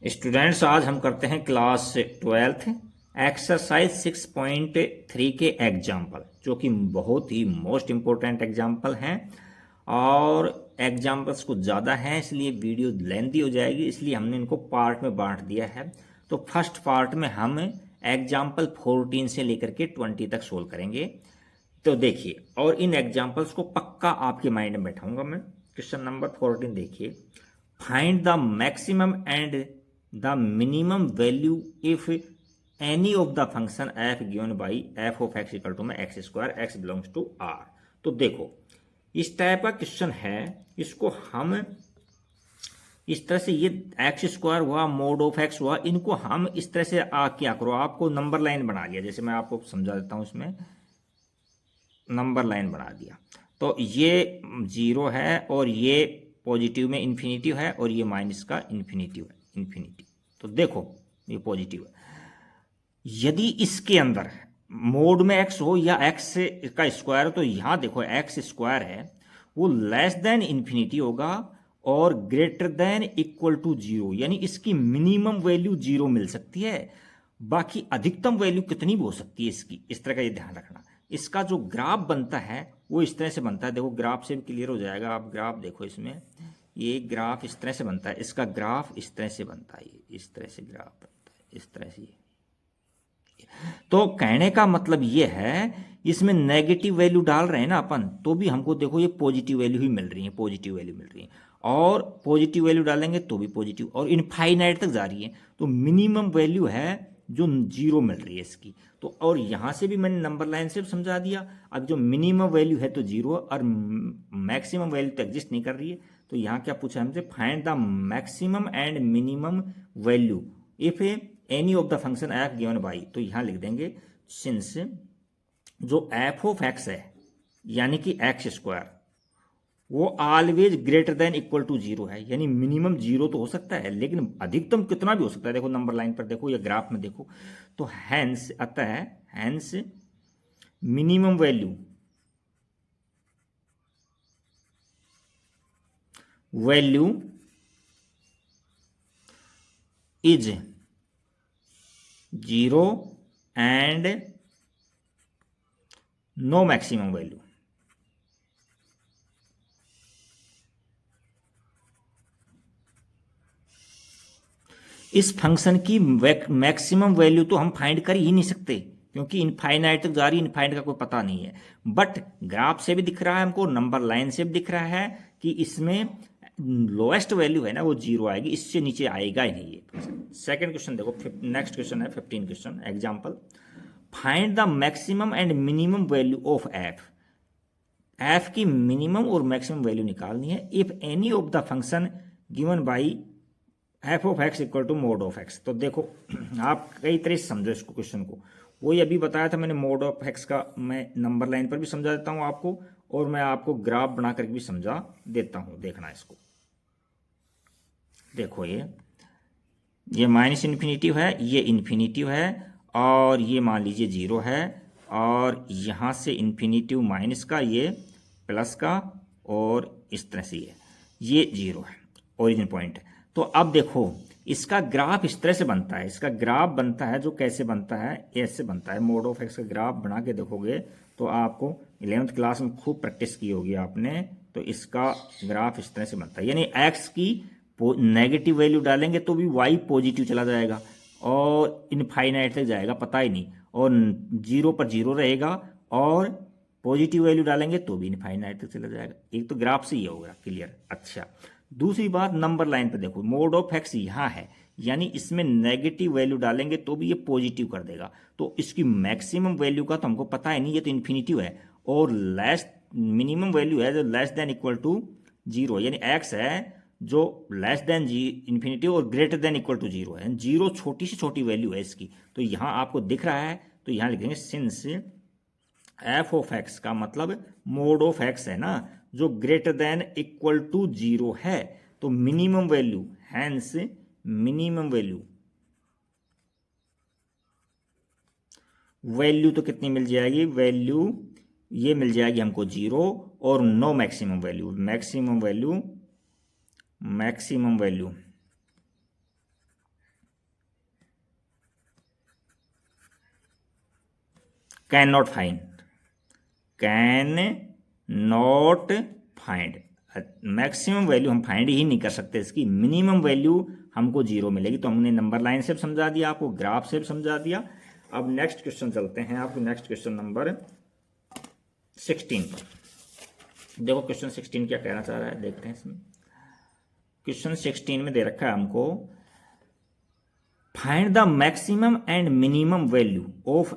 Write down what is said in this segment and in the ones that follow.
Students, आज हम करते हैं क्लास 12th एक्सरसाइज 6.3 के एग्जाम्पल, जो कि बहुत ही मोस्ट इम्पोर्टेंट एग्जाम्पल हैं और एग्जाम्पल्स कुछ ज़्यादा हैं, इसलिए वीडियो लेंथी हो जाएगी, इसलिए हमने इनको पार्ट में बांट दिया है। तो फर्स्ट पार्ट में हम एग्जाम्पल 14 से लेकर के 20 तक सोल्व करेंगे। तो देखिए, और इन एग्जाम्पल्स को पक्का आपके माइंड में बैठाऊंगा मैं। क्वेश्चन नंबर 14 देखिए, find the maximum and the minimum value if any of the function f given by f of x equal to में x square x belongs to r। तो देखो, इस टाइप का क्वेश्चन है, इसको हम इस तरह से, ये एक्स स्क्वायर हुआ, मोड ऑफ एक्स हुआ, इनको हम इस तरह से क्या करो, आपको नंबर लाइन बना दिया। जैसे मैं आपको समझा देता हूं, इसमें नंबर लाइन बना दिया। तो ये 0 है और ये पॉजिटिव में इन्फिनिटिव है और ये माइनस का इन्फिनिटिव है, इन्फिनिटी। तो देखो, ये पॉजिटिव है। यदि इसके अंदर मोड में एक्स हो या एक्स का स्क्वायर, तो यहां देखो एक्स स्क्वायर है, वो लेस देन इन्फिनिटी होगा और ग्रेटर देन इक्वल टू 0, यानी इसकी मिनिमम वैल्यू 0 मिल सकती है। बाकी अधिकतम वैल्यू कितनी भी हो सकती है इसकी, इस तरह का ये ध्यान रखना। इसका जो ग्राफ बनता है वो इस तरह से बनता है। देखो, ग्राफ से भी क्लियर हो जाएगा। आप ग्राफ देखो, इसमें ये ग्राफ इस तरह से बनता है, इसका ग्राफ इस तरह से बनता है, इस तरह से ग्राफ बनता है, इस तरह से। तो कहने का मतलब ये है, इसमें नेगेटिव वैल्यू डाल रहे हैं ना अपन, तो भी हमको देखो ये पॉजिटिव वैल्यू ही मिल रही है, पॉजिटिव वैल्यू मिल रही है। और पॉजिटिव वैल्यू डालेंगे तो भी पॉजिटिव, और इनफाइनाइट तक जा रही है। तो मिनिमम वैल्यू है जो 0 मिल रही है इसकी। तो और यहां से भी मैंने नंबर लाइन से समझा दिया। अब जो मिनिमम वैल्यू है तो 0 और मैक्सिमम वैल्यू तो एग्जिस्ट नहीं कर रही है। तो यहाँ क्या पूछा हमसे, find the maximum and minimum value if any of the function F given by. तो यहां लिख देंगे, सिंस जो एफ ऑफ एक्स है यानी कि एक्स स्क्वायर, वो always greater than equal to 0 है, यानी मिनिमम 0 तो हो सकता है, लेकिन अधिकतम कितना भी हो सकता है। देखो नंबर लाइन पर देखो या ग्राफ में देखो, तो हैंस आता है, hence minimum value is 0 and no maximum value. इस फंक्शन की मैक्सिमम वैल्यू तो हम फाइंड कर ही नहीं सकते, क्योंकि इनफाइनाइट तक जा रही, इनफाइनाइट का कोई पता नहीं है। बट ग्राफ से भी दिख रहा है हमको, नंबर लाइन से भी दिख रहा है कि इसमें लोएस्ट वैल्यू है ना वो 0 आएगी, इससे नीचे आएगा ही नहीं ये। सेकंड क्वेश्चन देखो, नेक्स्ट क्वेश्चन है 15 question example, find the maximum and minimum value of F. F की मिनिमम और मैक्सिमम वैल्यू निकालनी है if any of the function given by F of x equal to mod of X. तो देखो, आप कई तरह से समझो इसको, क्वेश्चन को। वही अभी बताया था मैंने, मोड ऑफ एक्स का मैं नंबर लाइन पर भी समझा देता हूं आपको, और मैं आपको ग्राफ बना करके भी समझा देता हूं। देखना इसको, देखो ये माइनस इन्फिनिटिव है, ये इन्फिनिटिव है, और ये मान लीजिए 0 है, और यहां से इन्फिनिटिव माइनस का, ये प्लस का, और इस तरह से ये 0 है, ओरिजिन पॉइंट है। तो अब देखो, इसका ग्राफ इस तरह से बनता है, इसका ग्राफ बनता है जो कैसे बनता है, ऐसे बनता है। मोड ऑफ एक्स का ग्राफ बना के देखोगे तो आपको 11th क्लास में खूब प्रैक्टिस की होगी आपने। तो इसका ग्राफ इस तरह से बनता है, यानी एक्स की नेगेटिव वैल्यू डालेंगे तो भी वाई पॉजिटिव चला जाएगा और इनफाइनाइट तक जाएगा, पता ही नहीं, और 0 पर 0 रहेगा, और पॉजिटिव वैल्यू डालेंगे तो भी इनफाइनाइट तक चला जाएगा। एक तो ग्राफ से ही होगा क्लियर। अच्छा, दूसरी बात, नंबर लाइन पे देखो, मोड ऑफ एक्स यहां है, यानी इसमें नेगेटिव वैल्यू डालेंगे तो भी ये पॉजिटिव कर देगा। तो इसकी मैक्सिमम वैल्यू का तो हमको पता है नहीं, ये तो इन्फिनिटिव है, और लेस मिनिमम वैल्यू है जो लेस देन इक्वल टू 0, यानी एक्स है जो लेस देन इन्फिनिटिव और ग्रेटर देन इक्वल टू 0 है। 0 छोटी से छोटी वैल्यू है इसकी। तो यहां आपको दिख रहा है, तो यहां लिखेंगे सिंस एफ ऑफ एक्स का मतलब मोड ऑफ एक्स है ना, जो ग्रेटर देन इक्वल टू 0 है, तो minimum value, hence minimum value तो कितनी मिल जाएगी, वैल्यू ये मिल जाएगी हमको 0, और no maximum value, maximum value can not find, can not find, maximum value हम फाइंड ही नहीं कर सकते, इसकी मिनिमम वैल्यू हमको 0 मिलेगी। तो हमने नंबर लाइन से भी समझा दिया, आपको ग्राफ से भी समझा दिया। अब नेक्स्ट क्वेश्चन चलते हैं, आपको नेक्स्ट क्वेश्चन नंबर 16 पर। देखो क्वेश्चन 16 क्या कहना चाह रहा है, देखते हैं इसमें। क्वेश्चन 16 में दे रखा है हमको, find the maximum and minimum value of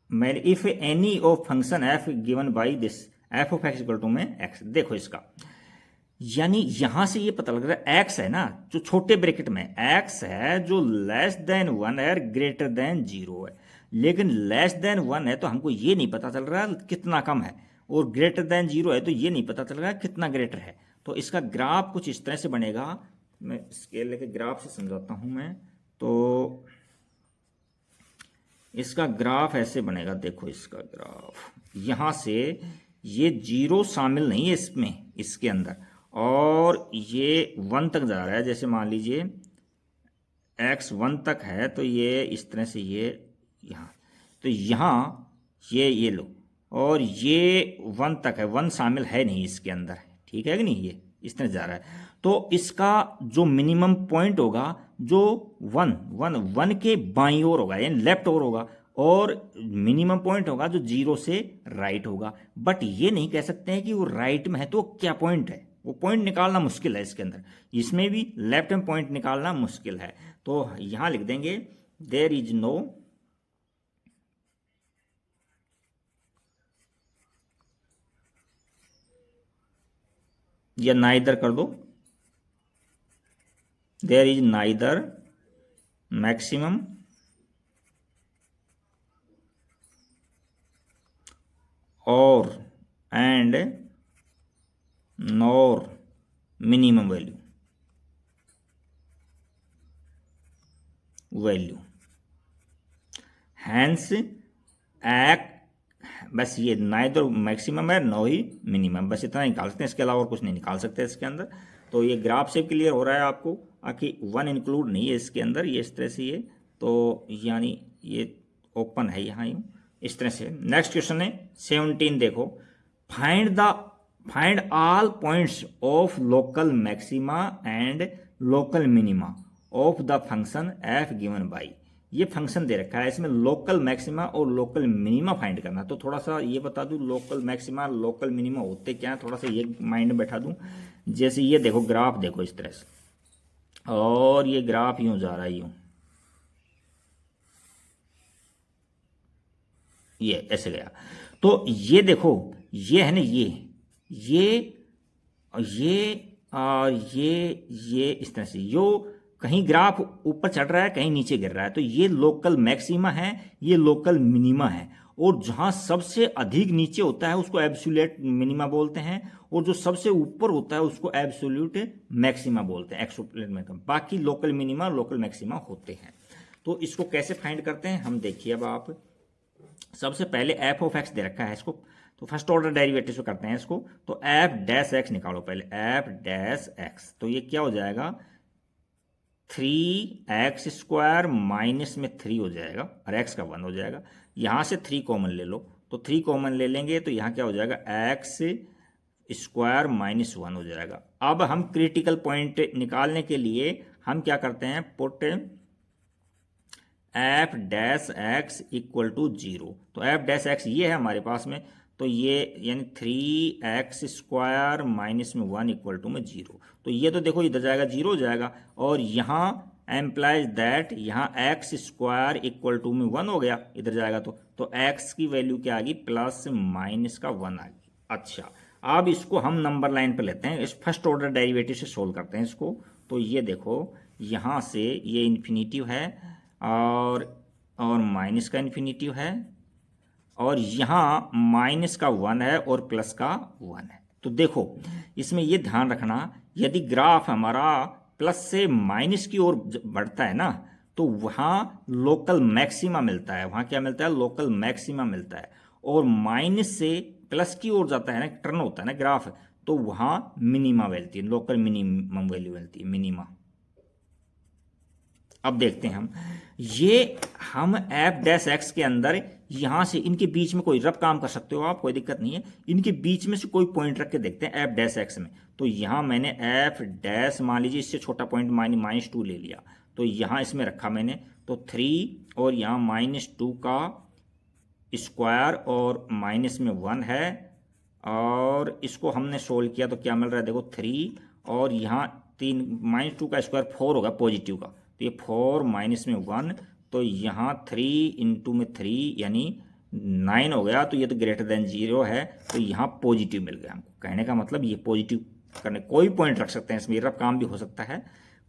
if any of function F given by this F of x equal to में एक्स। देखो इसका, यानी यहां से ये पता लग रहा है एक्स है ना, जो छोटे ब्रैकेट में एक्स है, जो लेस देन 1 है, ग्रेटर देन 0 है। लेकिन लेस देन 1 है तो हमको ये नहीं पता चल रहा कितना कम है, और ग्रेटर देन 0 है तो ये नहीं पता चल रहा कितना ग्रेटर है। तो इसका ग्राफ कुछ इस तरह से बनेगा, मैं स्केल लेके ग्राफ से समझाता हूं मैं। तो इसका ग्राफ ऐसे बनेगा, देखो इसका ग्राफ यहां से ये 0 शामिल नहीं है इसमें, इसके अंदर, और ये 1 तक जा रहा है। जैसे मान लीजिए x 1 तक है तो ये इस तरह से, ये यहाँ, तो यहाँ ये लो, और ये 1 तक है, 1 शामिल है नहीं इसके अंदर, ठीक है कि नहीं, ये इस तरह जा रहा है। तो इसका जो मिनिमम पॉइंट होगा, जो 1 के बाईं ओर होगा, यानी लेफ्ट ओर होगा, और मिनिमम पॉइंट होगा जो 0 से राइट होगा। बट ये नहीं कह सकते हैं कि वो राइट में है तो क्या पॉइंट है, वो पॉइंट निकालना मुश्किल है इसके अंदर, इसमें भी लेफ्ट में पॉइंट निकालना मुश्किल है। तो यहां लिख देंगे देयर इज नो या नाइदर कर दो, देयर इज नाइदर मैक्सिमम और and nor minimum value hence act, बस ये नाइदर मैक्सिमम है नो ही मिनिमम, बस इतना निकाल सकते हैं, इसके अलावा और कुछ नहीं निकाल सकते इसके अंदर। तो ये ग्राफ से क्लियर हो रहा है आपको कि 1 इंक्लूड नहीं है इसके अंदर, ये इस तरह से, ये तो यानी ये ओपन है यहाँ यूँ इस तरह से। नेक्स्ट क्वेश्चन है 17, देखो, find all points of local maxima and local minima of the function F given by. ये फंक्शन दे रखा है, इसमें लोकल मैक्सिमा और लोकल मिनिमा फाइंड करना। तो थोड़ा सा ये बता दूं, लोकल मैक्सिमा लोकल मिनिमा होते क्या है, थोड़ा सा ये माइंड में बैठा दूं। जैसे ये देखो ग्राफ, देखो इस तरह से, और ये ग्राफ यूं जा रहा है, यूं ये ऐसे गया। तो ये देखो, ये है ना, ये और ये इस तरह से, यो कहीं ग्राफ ऊपर चढ़ रहा है, कहीं नीचे गिर रहा है। तो ये लोकल मैक्सिमा है, ये लोकल मिनिमा है, और जहां सबसे अधिक नीचे होता है उसको एब्सोल्यूट मिनिमा बोलते हैं, और जो सबसे ऊपर होता है उसको एब्सोल्यूट मैक्सिमा बोलते हैं, एब्सोल्यूट मैक्सिमा। बाकी लोकल मिनिमा लोकल मैक्सिमा होते हैं। तो इसको कैसे फाइंड करते हैं हम देखिए। अब आप सबसे पहले एफ ऑफ एक्स दे रखा है इसको, तो फर्स्ट ऑर्डर डेरिवेटिव से करते हैं इसको। तो एफ डैश एक्स निकालो पहले, एफ डैश एक्स, तो ये क्या हो जाएगा, 3x² माइनस में 3 हो जाएगा, और x का 1 हो जाएगा। यहाँ से 3 कॉमन ले लो, तो 3 कॉमन ले लेंगे तो यहाँ क्या हो जाएगा, x² माइनस 1 हो जाएगा। अब हम क्रिटिकल पॉइंट निकालने के लिए हम क्या करते हैं, put f dash x equal to 0। तो एफ डैश एक्स ये है हमारे पास में, तो ये यानी 3x² माइनस में 1 इक्वल टू में 0। तो ये तो देखो इधर जाएगा 0 हो जाएगा, और यहाँ एम्प्लाइज दैट यहाँ x² इक्वल टू में 1 हो गया, इधर जाएगा तो x की वैल्यू क्या आ गई, प्लस माइनस का 1 आ गई। अच्छा, अब इसको हम नंबर लाइन पर लेते हैं, इस फर्स्ट ऑर्डर डेरिवेटिव से सोल्व करते हैं इसको। तो ये देखो यहाँ से ये इन्फिनिटिव है, और माइनस का इन्फिनिटिव है, और यहाँ माइनस का 1 है और प्लस का 1 है। तो देखो इसमें ये ध्यान रखना, यदि ग्राफ हमारा प्लस से माइनस की ओर बढ़ता है ना, तो वहाँ लोकल मैक्सिमा मिलता है, वहाँ क्या मिलता है, लोकल मैक्सिमा मिलता है। और माइनस से प्लस की ओर जाता है ना, टर्न होता है ना ग्राफ, तो वहाँ मिनिमा मिलती है, लोकल मिनिमम वैल्यू मिलती है, मिनिमा। अब देखते हैं हम, ये हम एफ डैश एक्स के अंदर यहाँ से इनके बीच में कोई रफ काम कर सकते हो आप, कोई दिक्कत नहीं है। इनके बीच में से कोई पॉइंट रख के देखते हैं एफ डैश एक्स में। तो यहाँ मैंने एफ डैश मान लीजिए इससे छोटा पॉइंट -2 ले लिया, तो यहाँ इसमें रखा मैंने, तो 3 और यहाँ -2 का स्क्वायर और माइनस में 1 है, और इसको हमने सोल्व किया तो क्या मिल रहा है देखो 3 और यहाँ 3, -2 का स्क्वायर 4 होगा पॉजिटिव का, तो ये 4 माइनस में 1, तो यहाँ 3 इंटू में 3 यानी 9 हो गया, तो ये तो ग्रेटर देन 0 है, तो यहाँ पॉजिटिव मिल गया हमको। कहने का मतलब ये पॉजिटिव करने कोई पॉइंट रख सकते हैं, इसमें रफ काम भी हो सकता है।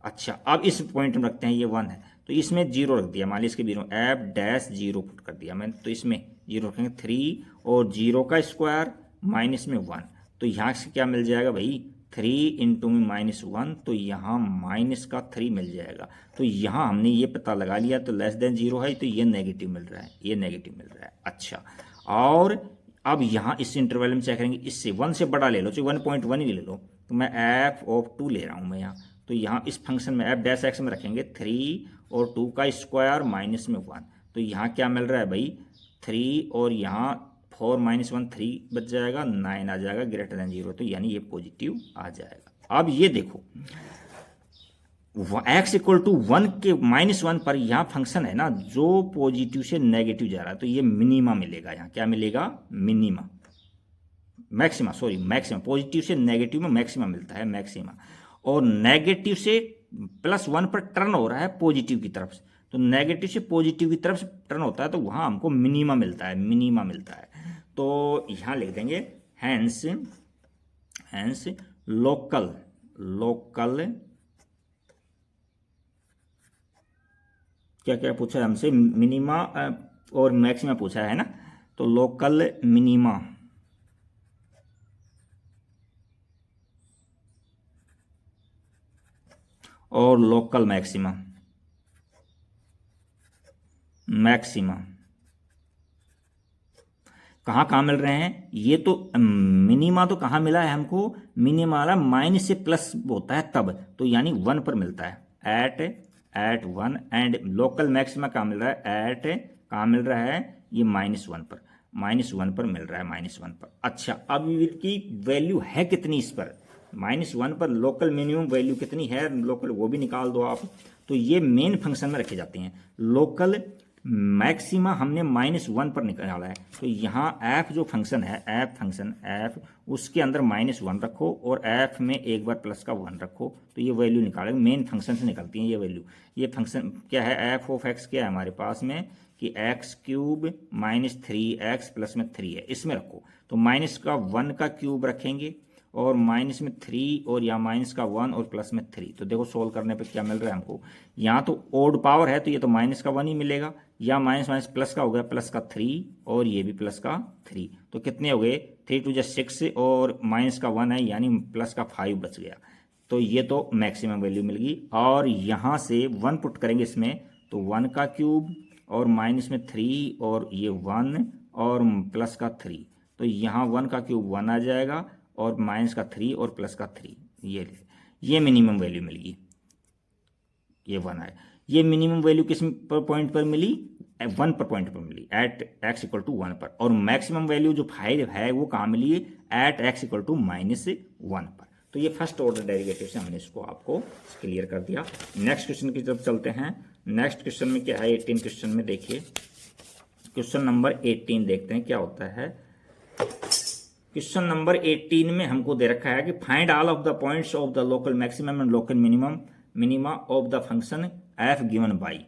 अच्छा, अब इस पॉइंट में रखते हैं, ये 1 है तो इसमें 0 रख दिया, मान लीजिए इसके बीच में एफ डैश 0 पुट कर दिया मैंने, तो इसमें 0 रखेंगे 3 और 0 का स्क्वायर माइनस में 1, तो यहाँ से क्या मिल जाएगा भाई 3 इंटू में -1, तो यहाँ माइनस का 3 मिल जाएगा। तो यहाँ हमने ये पता लगा लिया, तो लेस देन 0 है तो ये नेगेटिव मिल रहा है, ये नेगेटिव मिल रहा है। अच्छा, और अब यहाँ इस इंटरवल में चेक करेंगे, इससे 1 से बड़ा ले लो, चाहे 1.1 ही ले लो, तो मैं एफ ऑफ 2 ले रहा हूँ मैं यहाँ, तो यहाँ इस फंक्शन में एफ डैश एक्स में रखेंगे 3 और 2 का स्क्वायर माइनस में 1, तो यहाँ क्या मिल रहा है भाई 3 और यहाँ 4 माइनस 1 3 बच जाएगा, 9 आ जाएगा ग्रेटर देन 0, तो यानी ये पॉजिटिव आ जाएगा। अब ये देखो x इक्वल टू 1 के -1 पर यहाँ फंक्शन है ना जो पॉजिटिव से नेगेटिव जा रहा है, तो ये मिनिमा मिलेगा, यहाँ क्या मिलेगा minima, maxima, sorry maxima, positive से नेगेटिव में मैक्सिमा मिलता है, मैक्सिमा, और नेगेटिव से +1 पर टर्न हो रहा है पॉजिटिव की तरफ से, तो नेगेटिव से पॉजिटिव की तरफ से टर्न होता है, तो वहाँ हमको मिनिमा मिलता है, मिनिमा मिलता है। तो यहाँ लिख देंगे हैंस लोकल क्या क्या पूछा है हमसे, मिनिमा और मैक्सिमा पूछा है ना, तो लोकल मिनिमा और लोकल मैक्सिमा कहाँ मिल रहे हैं, ये तो मिनिमा तो कहाँ मिला है हमको, मिनिमा वाला माइनस से प्लस होता है तब, तो यानी 1 पर मिलता है, एट 1, एंड लोकल मैक्सिमा कहाँ मिल रहा है, कहाँ मिल रहा है, ये -1 पर, -1 पर मिल रहा है, -1 पर। अच्छा, अब इसकी वैल्यू है कितनी इस पर, -1 पर लोकल मिनिमम वैल्यू कितनी है, लोकल वो भी निकाल दो आप। तो ये मेन फंक्शन में रखे जाते हैं, लोकल मैक्सिमा हमने -1 पर निकाला है, तो यहाँ एफ जो फंक्शन है, एफ उसके अंदर -1 रखो और एफ में एक बार प्लस का 1 रखो, तो ये वैल्यू निकालेंगे, मेन फंक्शन से निकलती है ये वैल्यू। ये फंक्शन क्या है, एफ ऑफ एक्स क्या है हमारे पास में कि x³ -3x प्लस में 3 है, इसमें रखो, तो माइनस का 1 का क्यूब रखेंगे और माइनस में 3 और यहाँ माइनस का 1 और प्लस में 3, तो देखो सोल्व करने पे क्या मिल रहा है हमको, यहाँ तो ओड पावर है तो ये तो माइनस का 1 ही मिलेगा, या माइनस प्लस का हो गया, प्लस का 3 और ये भी प्लस का 3, तो कितने हो गए 3 2 6 और माइनस का 1 है यानी प्लस का 5 बच गया, तो ये तो मैक्सिमम वैल्यू मिल गई। और यहाँ से 1 पुट करेंगे इसमें, तो 1 का क्यूब और माइनस में 3 और ये 1 और प्लस का 3, तो यहाँ 1 का क्यूब 1 आ जाएगा और माइनस का 3 और प्लस का 3, ये मिनिमम वैल्यू मिल गई, ये 1 है। ये मिनिमम वैल्यू किस पॉइंट पर मिली, 1 पर पॉइंट पर मिली, एट x इक्वल टू 1 पर, और मैक्सिमम वैल्यू जो 5 है वो कहाँ मिली है, एट x इक्वल टू -1 पर। तो ये फर्स्ट ऑर्डर डेरिवेटिव से हमने इसको आपको क्लियर कर दिया। नेक्स्ट क्वेश्चन की तरफ चलते हैं। नेक्स्ट क्वेश्चन में क्या है, 18 क्वेश्चन में देखिए, क्वेश्चन नंबर 18 देखते हैं क्या होता है। क्वेश्चन नंबर 18 में हमको दे रखा है कि find all of the points of the local maximum and local minima of the function F given by.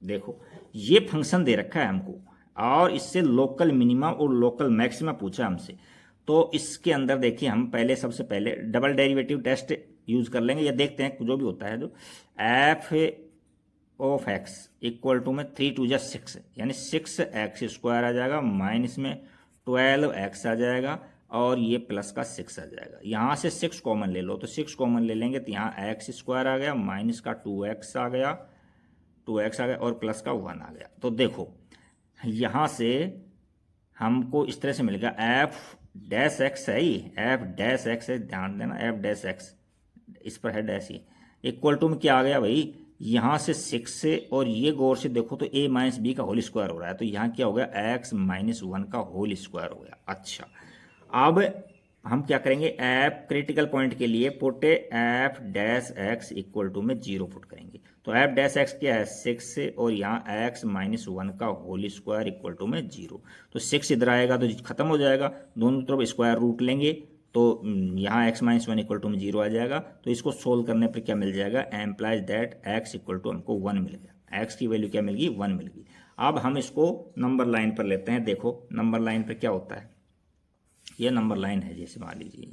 देखो ये फंक्शन दे रखा है हमको और इससे लोकल मिनिमा और लोकल मैक्सिमा पूछा हमसे, तो इसके अंदर देखिए हम पहले सबसे पहले डबल डेरिवेटिव टेस्ट यूज कर लेंगे, या देखते हैं जो भी होता है, जो f of x equal to में 3 2 6 यानी 6x² आ जाएगा, माइनस में 12x आ जाएगा और ये प्लस का 6 आ जाएगा। यहाँ से 6 कॉमन ले लो, तो 6 कॉमन ले लेंगे तो यहाँ x² आ गया, माइनस का 2x आ गया, 2x आ गया और प्लस का 1 आ गया। तो देखो यहाँ से हमको इस तरह से मिलेगा एफ डैश एक्स है, ही एफ डैश एक्स है, ध्यान देना एफ डैश एक्स इस पर है डैश, ही इक्वल टू में क्या आ गया भाई यहाँ से 6 से, और ये गौर से देखो तो a माइनस बी का होल स्क्वायर हो रहा है, तो यहाँ क्या हो गया x माइनस 1 का होल स्क्वायर हो गया। अच्छा, अब हम क्या करेंगे, एफ क्रिटिकल पॉइंट के लिए put f dash x equal to में 0 पुट करेंगे। तो एफ डैश एक्स क्या है 6 और यहाँ एक्स माइनस 1 का होल स्क्वायर इक्वल टू में 0। तो 6 इधर आएगा तो खत्म हो जाएगा, दोनों तरफ स्क्वायर रूट लेंगे तो यहाँ x माइनस 1 इक्वल टू में 0 आ जाएगा। तो इसको सोल्व करने पर क्या मिल जाएगा, implies that x equal to हमको 1 मिल गया, x की वैल्यू क्या मिल गई 1 मिल गई। अब हम इसको नंबर लाइन पर लेते हैं। देखो नंबर लाइन पर क्या होता है, ये नंबर लाइन है जैसे मान लीजिए,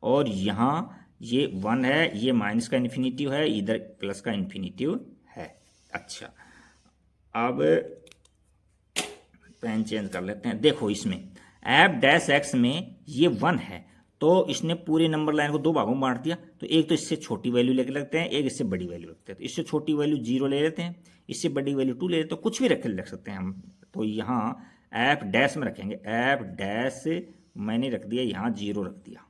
और यहाँ ये 1 है, ये माइनस का इन्फिनिटिव है, इधर प्लस का इन्फिनिटिव है। अच्छा, अब पेन चेंज कर लेते हैं। देखो इसमें एफ डैश एक्स में ये 1 है, तो इसने पूरे नंबर लाइन को 2 भागों में बांट दिया। तो एक तो इससे छोटी वैल्यू लेके लगते हैं, एक इससे बड़ी वैल्यू रखते हैं। तो इससे छोटी वैल्यू 0 ले लेते हैं, इससे बड़ी वैल्यू 2 ले लेते हैं, तो कुछ भी रख सकते हैं हम। तो यहाँ एफ डैश में रखेंगे, एफ डैश मैंने रख दिया यहाँ 0 रख दिया,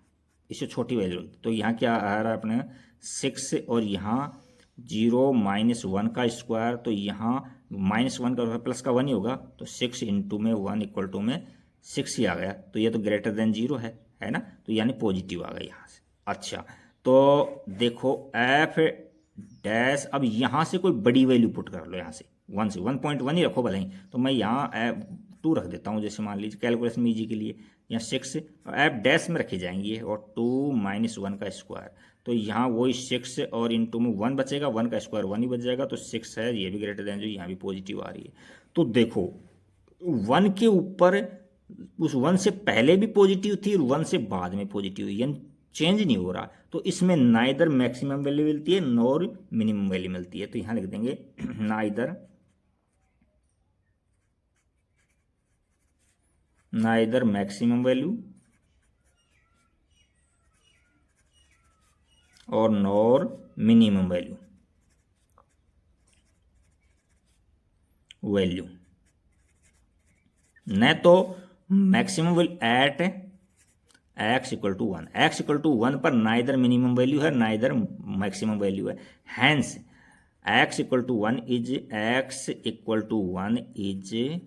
इससे छोटी वैल्यू। तो यहाँ क्या आ रहा है अपने 6 और यहाँ 0 माइनस 1 का स्क्वायर, तो यहाँ माइनस 1 का प्लस का 1 ही होगा, तो 6 इंटू में 1 इक्वल टू में 6 ही आ गया। तो ये तो ग्रेटर देन 0 है ना, तो यानी पॉजिटिव आ गया यहाँ से। अच्छा, तो देखो एफ डैश, अब यहाँ से कोई बड़ी वैल्यू पुट कर लो, यहाँ से 1 से 1.1 ही रखो भले ही। तो मैं यहाँ 2 रख देता हूँ, जैसे मान लीजिए कैलकुलेशन में ईजी के लिए। यहाँ 6 एफ डैश में रखी जाएंगी, और 2 माइनस 1 का स्क्वायर, तो यहाँ वही 6 और इंटू में 1 बचेगा, 1 का स्क्वायर 1 ही बच जाएगा, तो 6 है, ये भी ग्रेटर देन जो, यहाँ भी पॉजिटिव आ रही है। तो देखो 1 के ऊपर उस 1 से पहले भी पॉजिटिव थी और 1 से बाद में पॉजिटिव, यानी चेंज नहीं हो रहा। तो इसमें नाइदर मैक्सिमम वैल्यू मिलती है नॉर मिनिमम वैल्यू मिलती है। तो यहाँ लिख देंगे नाइदर मैक्सिमम वैल्यू और नॉर मिनिमम वैल्यू न तो maximum value at x equal to 1, x equal to 1 पर नाइदर मिनिमम वैल्यू है नाइदर मैक्सिमम वैल्यू है। Hence x equal to 1 is x equal to 1 is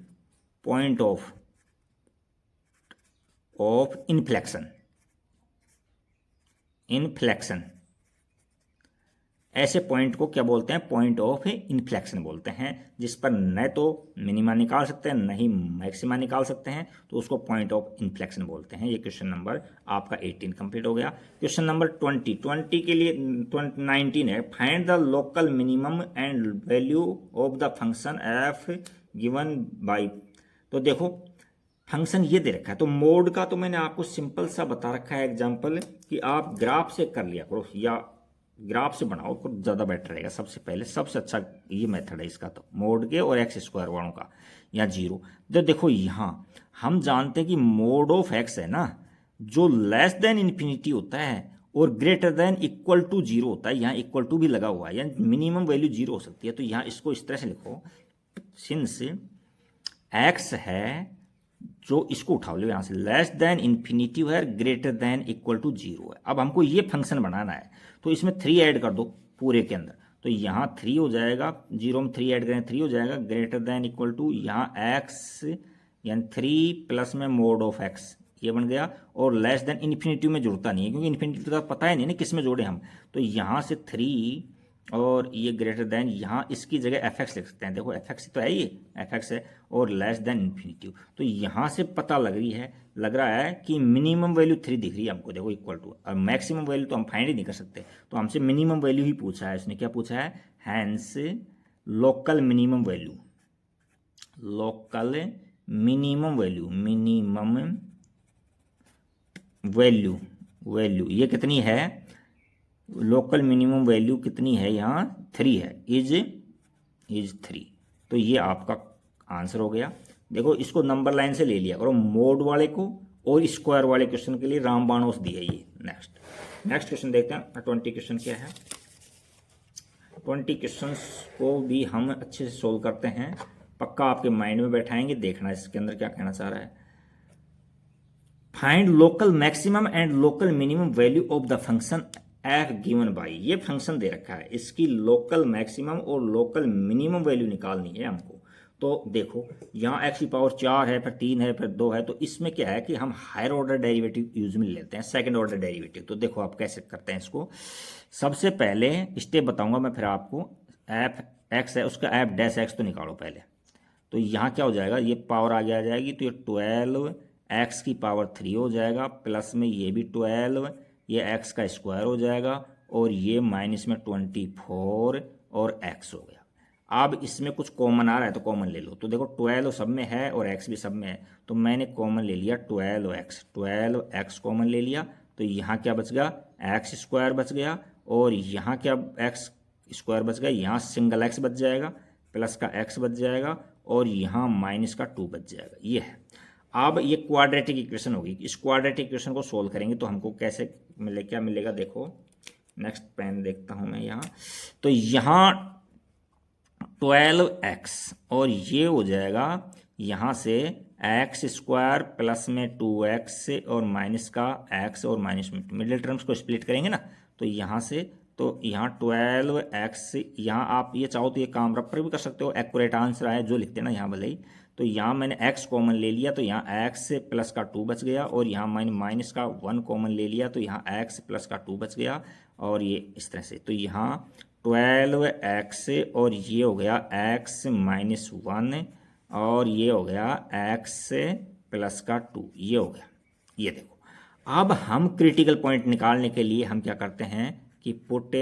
point of inflection. ऐसे point को क्या बोलते हैं, पॉइंट ऑफ इन्फ्लेक्शन बोलते हैं, जिस पर न तो मिनिमा निकाल सकते हैं न ही मैक्सिमा निकाल सकते हैं, तो उसको पॉइंट ऑफ इन्फ्लेक्शन बोलते हैं। ये क्वेश्चन नंबर आपका 18 कंप्लीट हो गया। क्वेश्चन नंबर 20 के लिए 19 है, find the local minimum and value of the function F given by. तो देखो फंक्शन ये दे रखा है, तो मोड का तो मैंने आपको सिंपल सा बता रखा है एग्जाम्पल, कि आप ग्राफ से कर लिया करो या ग्राफ से बनाओ तो ज़्यादा बेटर रहेगा। सबसे पहले सबसे अच्छा ये मेथड है इसका, तो मोड के और एक्स स्क्वायर वालों का, या 0। तो देखो यहाँ हम जानते हैं कि मोड ऑफ एक्स है ना, जो लेस देन इन्फिनिटी होता है और ग्रेटर देन इक्वल टू 0 होता है। यहाँ इक्वल टू भी लगा हुआ है, यानी मिनिमम वैल्यू 0 हो सकती है। तो यहाँ इसको इस तरह से लिखो, सिंस एक्स है, जो इसको उठा लो यहाँ से, लेस देन इन्फिनिटी है, ग्रेटर देन इक्वल टू 0 है। अब हमको ये फंक्शन बनाना है, तो इसमें 3 ऐड कर दो पूरे के अंदर, तो यहाँ 3 हो जाएगा, 0 में 3 ऐड करें 3 हो जाएगा, ग्रेटर देन इक्वल टू यहाँ x यानी 3 प्लस में मोड ऑफ x, ये बन गया। और लेस देन इन्फिनिटी में जुड़ता नहीं है, क्योंकि इन्फिनिटी का पता है नहीं ना किस में जोड़े हम। तो यहाँ से 3 और ये ग्रेटर देन, यहाँ इसकी जगह एफ एक्स लिख सकते हैं। देखो एफ एक्स तो है, ये एफ एक्स है, और लेस देन इन्फिनिटी। तो यहाँ से पता लग रहा है कि मिनिमम वैल्यू 3 दिख रही है हमको, देखो इक्वल टू, और मैक्सिमम वैल्यू तो हम फाइंड ही नहीं कर सकते, तो हमसे मिनिमम वैल्यू ही पूछा है। उसने क्या पूछा है, हैंस लोकल मिनिमम वैल्यू ये कितनी है, लोकल मिनिमम वैल्यू कितनी है, यहाँ 3 है, इज 3। तो ये आपका आंसर हो गया। देखो इसको नंबर लाइन से ले लिया करो, मोड वाले को और स्क्वायर वाले क्वेश्चन के लिए रामबाण दिया ये। नेक्स्ट क्वेश्चन देखते हैं 20 क्वेश्चन क्या है। 20 क्वेश्चन को भी हम अच्छे से सोल्व करते हैं, पक्का आपके माइंड में बैठाएंगे, देखना इसके अंदर क्या कहना चाह रहा है। Find local maximum and local minimum value of the function F given by, ये फंक्शन दे रखा है, इसकी लोकल मैक्सिमम और लोकल मिनिमम वैल्यू निकालनी है हमको। तो देखो यहाँ एक्स की पावर 4 है, फिर 3 है, फिर 2 है, तो इसमें क्या है कि हम हायर ऑर्डर डेरिवेटिव यूज में लेते हैं, सेकंड ऑर्डर डेरिवेटिव। तो देखो आप कैसे करते हैं इसको। सबसे पहले स्टेप बताऊंगा मैं फिर आपको। एफ एक्स है, उसका एफ डैश एक्स तो निकालो पहले। तो यहाँ क्या हो जाएगा, ये पावर आगे आ जाएगी, तो ये 12 एक्स की पावर 3 हो जाएगा, प्लस में ये भी 12, ये एक्स का स्क्वायर हो जाएगा, और ये माइनस में 24 और एक्स हो गया। अब इसमें कुछ कॉमन आ रहा है तो कॉमन ले लो। तो देखो 12 सब में है और एक्स भी सब में है, तो मैंने कॉमन ले लिया 12 एक्स कॉमन ले लिया। तो यहाँ क्या बच गया, एक्स स्क्वायर बच गया, और यहाँ क्या एक्स स्क्वायर बच गया, यहाँ सिंगल एक्स बच जाएगा, प्लस का एक्स बच जाएगा, और यहाँ माइनस का 2 बच जाएगा। ये है। अब ये क्वाड्रेटिक इक्वेशन होगी। इस क्वाड्रेटिक इक्वेशन को सोल्व करेंगे तो हमको कैसे मिले, क्या मिलेगा, देखो नेक्स्ट पेन देखता हूँ मैं यहाँ। तो यहाँ 12x और ये हो जाएगा यहाँ से एक्स स्क्वायर प्लस में 2x और माइनस का x और माइनस में मिडिल टर्म्स को स्प्लिट करेंगे ना, तो यहाँ से, तो यहाँ 12x, यहाँ आप ये चाहो तो ये काम रफ भी कर सकते हो, एक्यूरेट आंसर आए जो लिखते हैं ना यहाँ भले ही। तो यहाँ मैंने x कॉमन ले लिया, तो यहाँ x से प्लस का 2 बच गया, और यहाँ मैंने माइनस का 1 कॉमन ले लिया, तो यहाँ x प्लस का 2 बच गया, और ये इस तरह से। तो यहाँ 12x और ये हो गया x माइनस 1, और ये हो गया x प्लस का 2, ये हो गया। ये देखो, अब हम क्रिटिकल पॉइंट निकालने के लिए हम क्या करते हैं कि put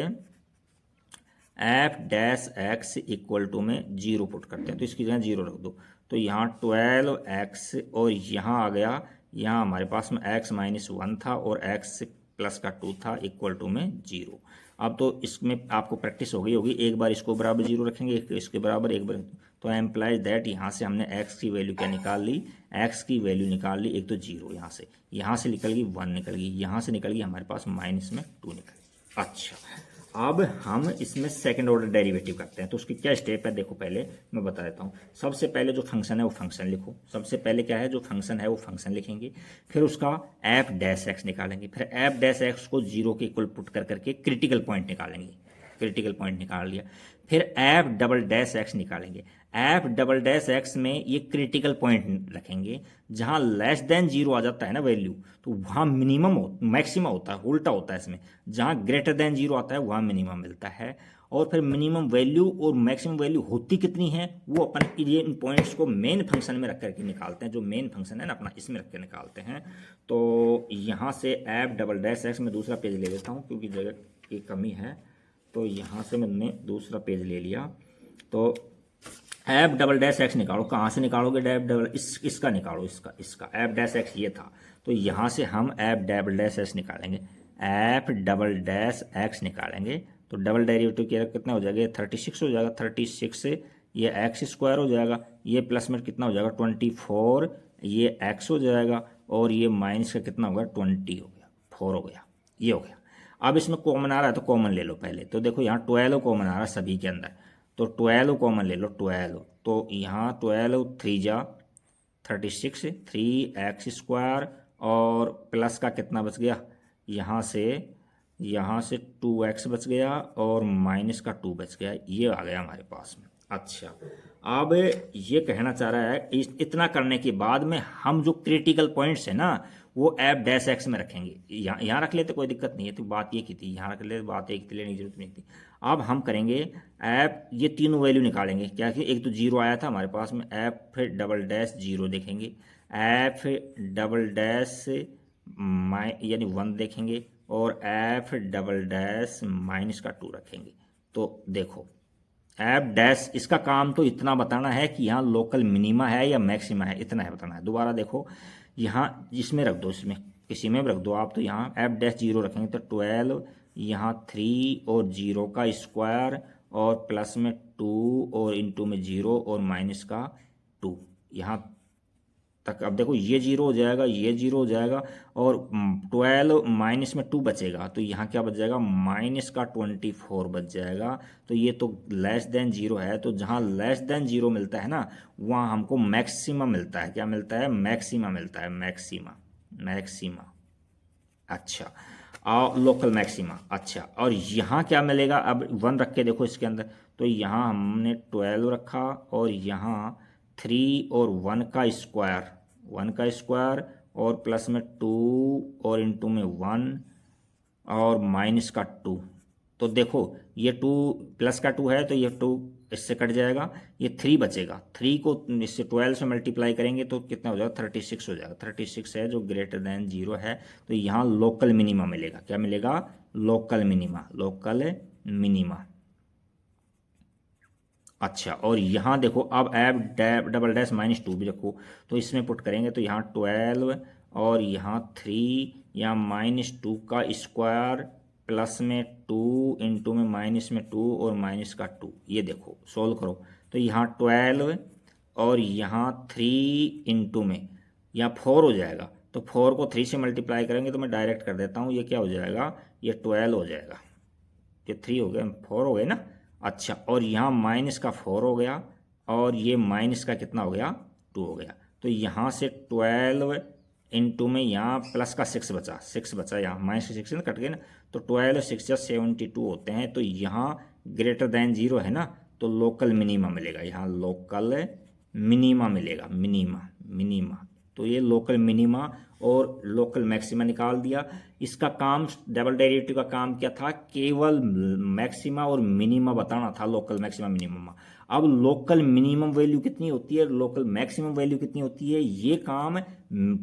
f dash x equal to में 0 पुट करते हैं। तो इसकी जगह 0 रख दो। तो यहाँ 12x और यहाँ आ गया, यहाँ हमारे पास में x माइनस 1 था और x प्लस का 2 था, इक्वल टू में 0। अब तो इसमें आपको प्रैक्टिस हो गई होगी, एक बार इसको बराबर 0 रखेंगे, एक इसके बराबर, एक बार। तो एम्प्लाइज दैट यहाँ से हमने x की वैल्यू क्या निकाल ली, x की वैल्यू निकाल ली। एक तो 0 यहाँ से निकल गई, 1 निकल गई, यहाँ से निकल गई हमारे पास माइनस में 2 निकल गई। अच्छा, अब हम इसमें सेकंड ऑर्डर डेरिवेटिव करते हैं। तो उसकी क्या स्टेप है, देखो पहले मैं बता देता हूँ। सबसे पहले जो फंक्शन है वो फंक्शन लिखो। सबसे पहले क्या है, जो फंक्शन है वो फंक्शन लिखेंगे, फिर उसका एफ डैश एक्स निकालेंगे, फिर एफ डैश एक्स को 0 के इक्वल पुट कर करके क्रिटिकल पॉइंट निकालेंगे। क्रिटिकल पॉइंट निकाल लिया, फिर एफ डबल डैश एक्स निकालेंगे। एफ डबल डैश एक्स में ये क्रिटिकल पॉइंट रखेंगे, जहाँ लेस देन 0 आ जाता है ना वैल्यू, तो वहाँ मिनिमम मैक्सिमम होता है, उल्टा होता है इसमें। जहाँ ग्रेटर देन 0 आता है वहाँ मिनिमम मिलता है। और फिर मिनिमम वैल्यू और मैक्सिमम वैल्यू होती कितनी है वो अपन ये इन पॉइंट्स को मेन फंक्शन में रख करके निकालते हैं। जो मेन फंक्शन है ना अपना, इसमें रख कर निकालते हैं। तो यहाँ से एफ डबल डैश एक्स में दूसरा पेज ले लेता हूँ क्योंकि जगह की कमी है। तो यहाँ से मैंने दूसरा पेज ले लिया। तो एफ डबल डैश एक्स निकालो, कहाँ से निकालोगे, एफ डबल इसका निकालो, इसका एफ डैश एक्स ये था। तो यहाँ से हम एफ डबल डैश एक्स निकालेंगे, एफ डबल डैश एक्स निकालेंगे। तो डबल डेरिवेटिव कितना हो जाएगा, 36 हो जाएगा। 36 से ये एक्स स्क्वायर हो जाएगा, ये प्लस में कितना हो जाएगा 24, ये एक्स हो जाएगा, और ये माइनस का कितना होगा 20 हो गया, 4 हो गया, ये हो गया। अब इसमें कॉमन आ रहा है तो कॉमन ले लो पहले। तो देखो यहाँ 12 कॉमन आ रहा है सभी के अंदर, तो 12 कॉमन ले लो, 12। तो यहाँ 12 3 जा 36, 3x स्क्वायर, और प्लस का कितना बच गया, यहाँ से 2x बच गया, और माइनस का 2 बच गया, ये आ गया हमारे पास में। अच्छा, अब ये कहना चाह रहा है इतना करने के बाद में हम जो क्रिटिकल पॉइंट्स है ना वो एफ डैश एक्स में रखेंगे। यहाँ रख लेते कोई दिक्कत नहीं है, तो बात ये की थी, यहाँ रख लेते, बात एक लेने की जरूरत नहीं थी। अब हम करेंगे एफ, ये तीनों वैल्यू निकालेंगे। क्या कि एक तो 0 आया था हमारे पास में, एफ डबल डैश 0 देखेंगे, एफ डबल डैश यानी 1 देखेंगे, और एफ डबल डैश माइनस का 2 रखेंगे। तो देखो एफ डैश, इसका काम तो इतना बताना है कि यहाँ लोकल मिनिमा है या मैक्सिमा है, इतना है बताना है। दोबारा देखो, यहाँ जिसमें रख दो, इसमें किसी में भी रख दो आप। तो यहाँ एफ डैश 0 रखेंगे तो 12, यहाँ 3 और 0 का स्क्वायर, और प्लस में 2 और इंटू में 0 और माइनस का 2 यहाँ तक। अब देखो ये 0 हो जाएगा, ये 0 हो जाएगा, और 12 माइनस में 2 बचेगा, तो यहाँ क्या बच जाएगा, माइनस का 24 बच जाएगा। तो ये तो लेस देन 0 है, तो जहाँ लेस देन 0 मिलता है ना वहाँ हमको मैक्सिमा मिलता है। क्या मिलता है, मैक्सिमा मिलता है, मैक्सिमा। अच्छा, और लोकल मैक्सिमा। अच्छा, और यहाँ क्या मिलेगा, अब 1 रख के देखो इसके अंदर, तो यहाँ हमने 12 रखा और यहाँ 3 और 1 का स्क्वायर, 1 का स्क्वायर और प्लस में 2 और इंटू में 1 और माइनस का 2। तो देखो ये 2 प्लस का 2 है तो ये 2 इससे कट जाएगा, ये 3 बचेगा। 3 को इससे 12 से मल्टीप्लाई करेंगे तो कितना हो जाएगा, 36 हो जाएगा। 36 है जो ग्रेटर देन 0 है। तो यहाँ लोकल मिनिमा मिलेगा। क्या मिलेगा, लोकल मिनिमा, लोकल मिनिमा। अच्छा, और यहाँ देखो अब ऐप डबल डैश -2 भी रखो, तो इसमें पुट करेंगे तो यहाँ 12 और यहाँ 3 या -2 का स्क्वायर प्लस में 2 इंटू में माइनस में 2 और माइनस का 2। ये देखो सोल्व करो तो यहाँ 12 और यहाँ 3 इंटू में यहाँ 4 हो जाएगा। तो 4 को 3 से मल्टीप्लाई करेंगे तो मैं डायरेक्ट कर देता हूँ, ये क्या हो जाएगा, ये 12 हो जाएगा। ये 3 हो गया, 4 हो गए ना। अच्छा, और यहाँ माइनस का 4 हो गया और ये माइनस का कितना हो गया, 2 हो गया। तो यहाँ से 12 इंटू में यहाँ प्लस का 6 बचा, 6 बचा, यहाँ माइनस का 6 ना कट गए ना, तो 12 6 72 होते हैं। तो यहाँ ग्रेटर देन 0 है ना, तो लोकल मिनिमा मिलेगा, यहाँ लोकल मिनिमा मिलेगा, मिनिमा मिनिमा। तो ये लोकल मिनिमा और लोकल मैक्सिमा निकाल दिया। इसका काम, डबल डेरिवेटिव का काम क्या था, केवल मैक्सिमा और मिनिमा बताना था, लोकल मैक्सिमा मिनिमम। अब लोकल मिनिमम वैल्यू कितनी होती है, लोकल मैक्सिमम वैल्यू कितनी होती है, ये काम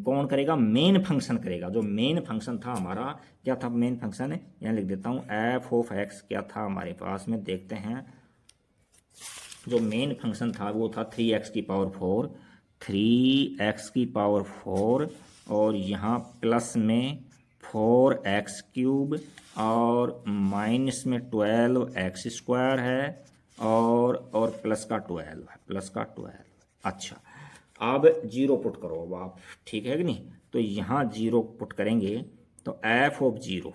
कौन करेगा, मेन फंक्शन करेगा। जो मेन फंक्शन था हमारा, क्या था मेन फंक्शन है, यहाँ लिख देता हूँ, एफ ऑफ एक्स क्या था हमारे पास में, देखते हैं। जो मेन फंक्शन था वो था 3x की पावर 4, 3x की पावर 4 और यहाँ प्लस में 4x क्यूब और माइनस में 12x स्क्वायर है और प्लस का 12 है, प्लस का 12। अच्छा, अब 0 पुट करो अब आप, ठीक है कि नहीं। तो यहाँ 0 पुट करेंगे तो एफ ऑफ 0,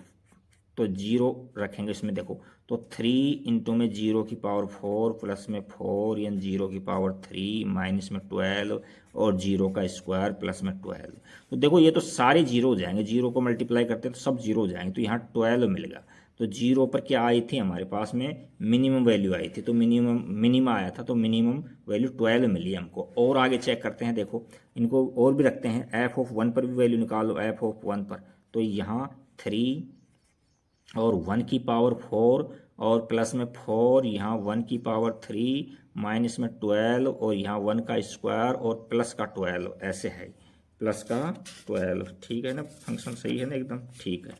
तो 0 रखेंगे इसमें, देखो तो 3 इंटू में 0 की पावर 4 प्लस में 4 यानी 0 की पावर 3 माइनस में 12 और 0 का स्क्वायर प्लस में 12। तो देखो ये तो सारे 0 हो जाएंगे, 0 को मल्टीप्लाई करते हैं तो सब 0 हो जाएंगे। तो यहाँ 12 मिलेगा। तो 0 पर क्या आई थी हमारे पास में, मिनिमम वैल्यू आई थी, तो मिनिमा आया था, तो मिनिमम वैल्यू 12 मिली हमको। और आगे चेक करते हैं, देखो इनको और भी रखते हैं, एफ ऑफ 1 पर भी वैल्यू निकालो, एफ ऑफ 1 पर। तो यहाँ 3 और 1 की पावर 4 और प्लस में 4, यहाँ 1 की पावर 3 माइनस में 12 और यहाँ 1 का स्क्वायर और प्लस का 12, ऐसे है, प्लस का 12। ठीक है ना, फंक्शन सही है ना, एकदम ठीक है।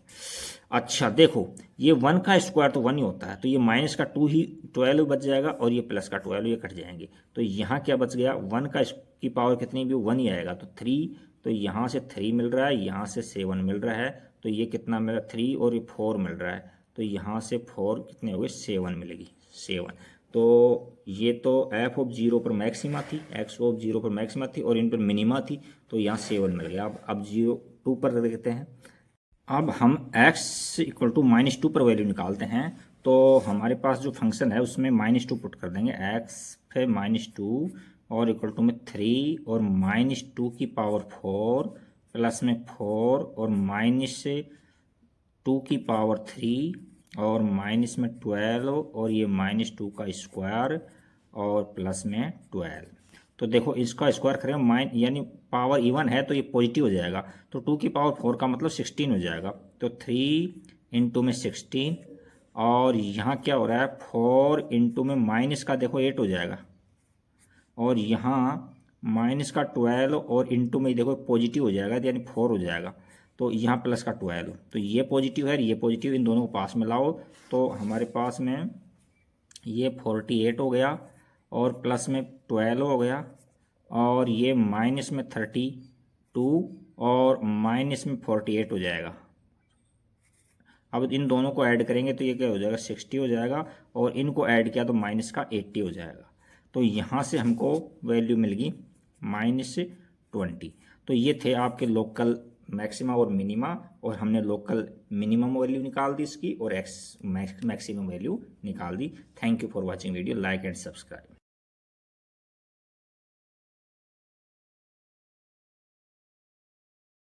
अच्छा देखो, ये 1 का स्क्वायर तो 1 ही होता है, तो ये माइनस का 2 ही 12 बच जाएगा और ये प्लस का 12 ये कट जाएंगे। तो यहाँ क्या बच गया, 1 का की पावर कितनी भी 1 ही आएगा, तो 3। तो यहाँ से 3 मिल रहा है, यहाँ से 7 मिल रहा है, तो ये कितना मिल रहा है, 3 और ये 4 मिल रहा है। तो यहाँ से 4 कितने हो गए, 7 मिलेगी, 7। तो ये तो एफ ऑफ 0 पर मैक्सिमा थी, एक्स ऑफ 0 पर मैक्सिमा थी और इन पर मिनिमा थी, तो यहाँ 7 मिल गया। अब 2 पर देखते हैं। अब हम x इक्वल टू -2 पर वैल्यू निकालते हैं। तो हमारे पास जो फंक्शन है उसमें -2 पुट कर देंगे, x पे -2 और इक्वल टू में 3 और -2 की पावर 4 प्लस में 4 और -2 की पावर 3 और माइनस में 12 और ये -2 का स्क्वायर और प्लस में 12। तो देखो इसका स्क्वायर करें, यानी पावर इवन है तो ये पॉजिटिव हो जाएगा, तो 2 की पावर 4 का मतलब 16 हो जाएगा। तो 3 इंटू में 16 और यहाँ क्या हो रहा है, 4 इंटू में माइनस का देखो 8 हो जाएगा और यहाँ माइनस का 12 और इंटू में देखो पॉजिटिव हो जाएगा, यानी 4 हो जाएगा। तो यहाँ प्लस का 12, तो ये पॉजिटिव है, ये पॉजिटिव, इन दोनों को पास में लाओ तो हमारे पास में ये 48 हो गया और प्लस में 12 हो गया और ये माइनस में 32 और माइनस में 48 हो जाएगा। अब इन दोनों को ऐड करेंगे तो ये क्या हो जाएगा, 60 हो जाएगा और इनको ऐड किया तो माइनस का 80 हो जाएगा। तो यहाँ से हमको वैल्यू मिल गई -20। तो ये थे आपके लोकल मैक्सिमा और मिनिमा, और हमने लोकल मिनिमम वैल्यू निकाल दी इसकी और एक्स मैक्सिमम वैल्यू निकाल दी। Thank you for watching video, like and subscribe.